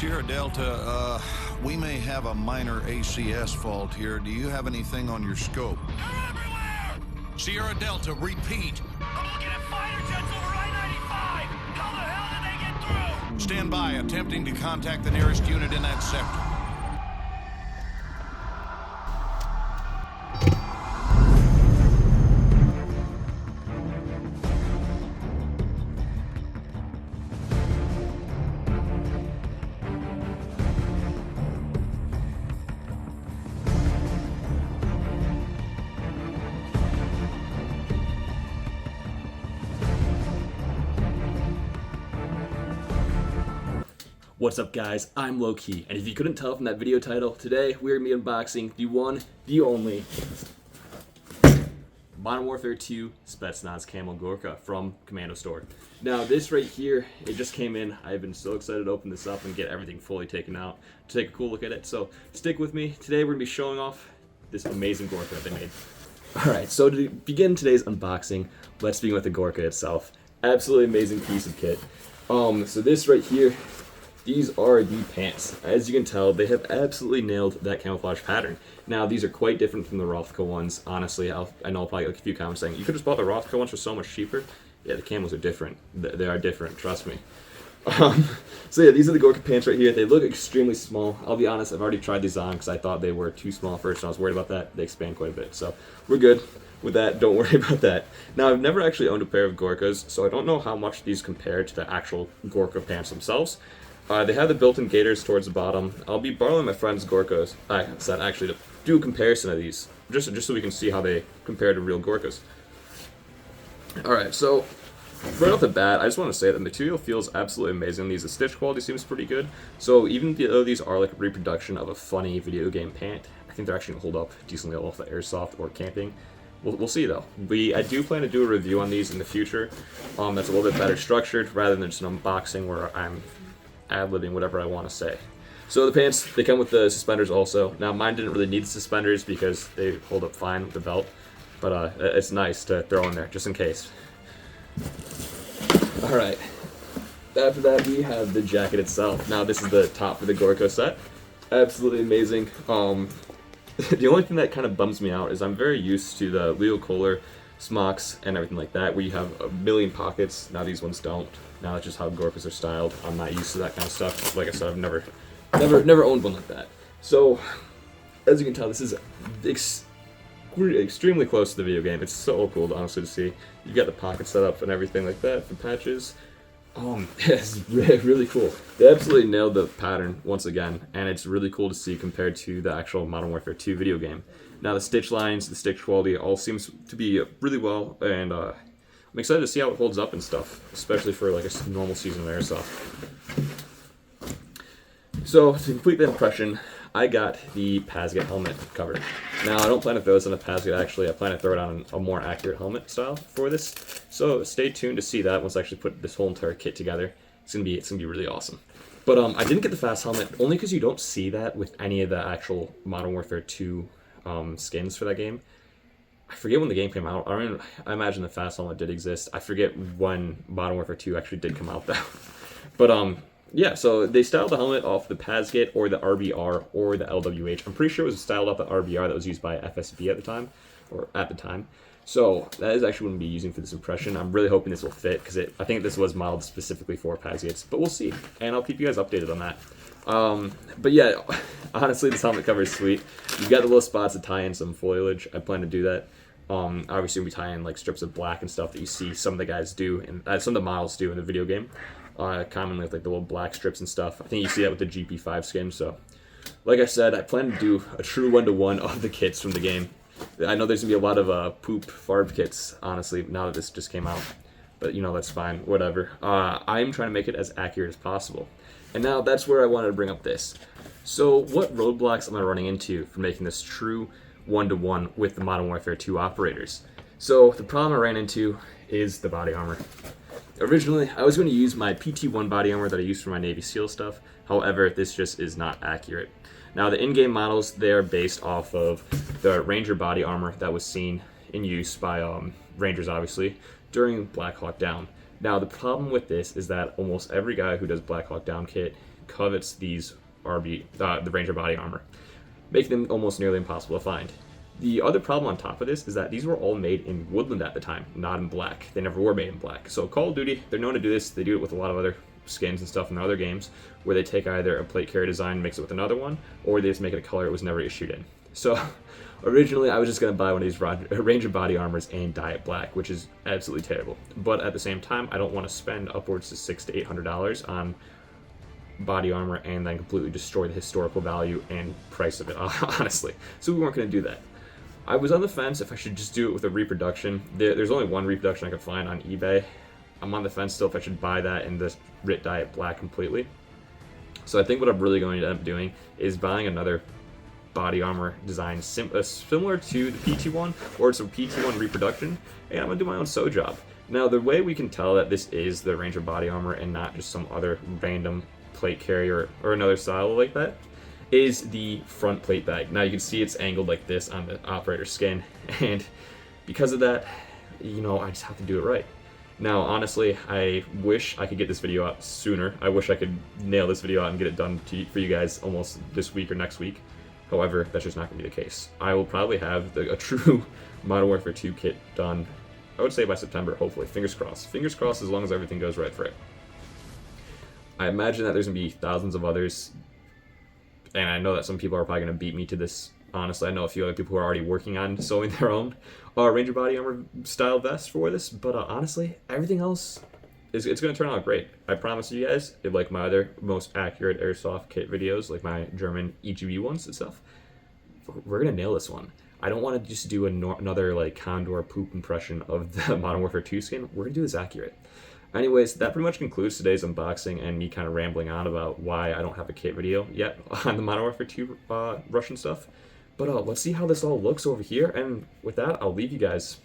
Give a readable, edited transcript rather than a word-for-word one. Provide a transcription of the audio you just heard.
Sierra Delta, we may have a minor ACS fault here. Do you have anything on your scope? They're everywhere! Sierra Delta, repeat. I'm looking at fighter jets over I-95! How the hell did they get through? Stand by, attempting to contact the nearest unit in that sector. What's up guys, I'm Low-Key, and if you couldn't tell from that video title, today we're going to be unboxing the one, the only Modern Warfare 2 Spetsnaz Camo Gorka from Commando Store. Now this right here, it just came in. I've been so excited to open this up and get everything fully taken out to take a cool look at it, so stick with me. Today we're going to be showing off this amazing Gorka that they made. Alright, so to begin today's unboxing, let's begin with the Gorka itself. Absolutely amazing piece of kit. So this right here, these are the pants. As you can tell, they have absolutely nailed that camouflage pattern. Now, these are quite different from the Rothko ones. Honestly, I know I'll probably get a few comments saying, you could have bought the Rothko ones for so much cheaper. Yeah, the camos are different. They are different, trust me. So yeah, these are the Gorka pants right here. They look extremely small. I'll be honest, I've already tried these on because I thought they were too small first and I was worried about that. They expand quite a bit, so we're good with that. Don't worry about that. Now, I've never actually owned a pair of Gorkas, so I don't know how much these compare to the actual Gorka pants themselves. They have the built-in gaiters towards the bottom. I'll be borrowing my friend's Gorkas, actually, to do a comparison of these, just so we can see how they compare to real Gorkas. Alright, so right off the bat, I just want to say that the material feels absolutely amazing. The stitch quality seems pretty good. So even though these are like a reproduction of a funny video game pant, I think they're actually going to hold up decently well for airsoft or camping. We'll see though. I do plan to do a review on these in the future. That's a little bit better structured rather than just an unboxing where I'm ad-libbing whatever I want to say. So the pants, they come with the suspenders also. Now mine didn't really need the suspenders because they hold up fine with the belt, but it's nice to throw in there just in case. Alright, after that we have the jacket itself. Now this is the top for the Gorka set. Absolutely amazing. The only thing that kind of bums me out is I'm very used to the Leo Kohler smocks and everything like that, where you have a million pockets. Now these ones don't. Now that's just how Gorkas are styled. I'm not used to that kind of stuff. Like I said, I've never owned one like that. So, as you can tell, this is extremely close to the video game. It's so cool, honestly, to see. You got the pocket set up and everything like that for patches. It's really cool. They absolutely nailed the pattern once again, and it's really cool to see compared to the actual Modern Warfare 2 video game. Now the stitch lines, the stitch quality, all seems to be really well, and I'm excited to see how it holds up and stuff, especially for like a normal season of airsoft. So to complete the impression, I got the Pasget helmet cover. Now I don't plan to throw this on a Pasget actually, I plan to throw it on a more accurate helmet style for this. So stay tuned to see that once I actually put this whole entire kit together. It's gonna be really awesome. But I didn't get the fast helmet only because you don't see that with any of the actual Modern Warfare 2 skins for that game. I forget when the game came out. I imagine the fast helmet did exist. I forget when Modern Warfare 2 actually did come out though. But yeah, so they styled the helmet off the Pasget or the RBR or the LWH. I'm pretty sure it was styled off the RBR that was used by FSB at the time. So that is actually what I'm going to be using for this impression. I'm really hoping this will fit because I think this was modeled specifically for Pasgets, but we'll see. And I'll keep you guys updated on that. But yeah, honestly, this helmet cover is sweet. You've got the little spots to tie in some foliage. I plan to do that. Obviously we tie in like strips of black and stuff that you see some of the guys do, and some of the models do in the video game. Commonly with like the little black strips and stuff. I think you see that with the GP5 skin. So, like I said, I plan to do a true one-to-one of the kits from the game. I know there's gonna be a lot of poop farb kits, honestly, now that this just came out. But you know, that's fine, whatever. I'm trying to make it as accurate as possible. And now that's where I wanted to bring up this. So what roadblocks am I running into for making this true one-to-one with the Modern Warfare 2 operators? So the problem I ran into is the body armor. Originally, I was going to use my PT-1 body armor that I use for my Navy SEAL stuff. However, this just is not accurate. Now, the in-game models, they are based off of the Ranger body armor that was seen in use by Rangers, obviously, during Black Hawk Down. Now, the problem with this is that almost every guy who does Black Hawk Down kit, covets these the Ranger body armor, making them almost nearly impossible to find. The other problem on top of this is that these were all made in woodland at the time, not in black. They never were made in black. So Call of Duty, they're known to do this. They do it with a lot of other skins and stuff in other games, where they take either a plate carrier design, mix it with another one, or they just make it a color it was never issued in. So originally I was just going to buy one of these Ranger body armors and dye it black, which is absolutely terrible. But at the same time, I don't want to spend upwards to $600 to $800 on body armor and then completely destroy the historical value and price of it, honestly. So we weren't going to do that. I was on the fence if I should just do it with a reproduction. There's only one reproduction I could find on eBay. I'm on the fence still if I should buy that and just dye it black completely. So I think what I'm really going to end up doing is buying another body armor design similar to the PT1, or it's a PT1 reproduction, and I'm going to do my own sew job. Now, the way we can tell that this is the Ranger body armor and not just some other random plate carrier or another style like that is the front plate bag. Now you can see it's angled like this on the operator's skin, and because of that, you know, I just have to do it right. Now, honestly, I wish I could get this video out sooner. I wish I could nail this video out and get it done for you guys almost this week or next week. However, that's just not going to be the case. I will probably have a true Modern Warfare 2 kit done, I would say by September, hopefully. Fingers crossed. Fingers crossed as long as everything goes right for it. I imagine that there's going to be thousands of others, and I know that some people are probably going to beat me to this. Honestly, I know a few other people who are already working on sewing their own Ranger body armor style vest for this, but honestly, everything else it's going to turn out great. I promise you guys, if like my other most accurate airsoft kit videos, like my German EGB ones and stuff, we're going to nail this one. I don't want to just do another like Condor poop impression of the Modern Warfare 2 skin. We're going to do this accurate. Anyways, that pretty much concludes today's unboxing and me kind of rambling on about why I don't have a kit video yet on the Modern Warfare 2 Russian stuff. But let's see how this all looks over here, and with that, I'll leave you guys.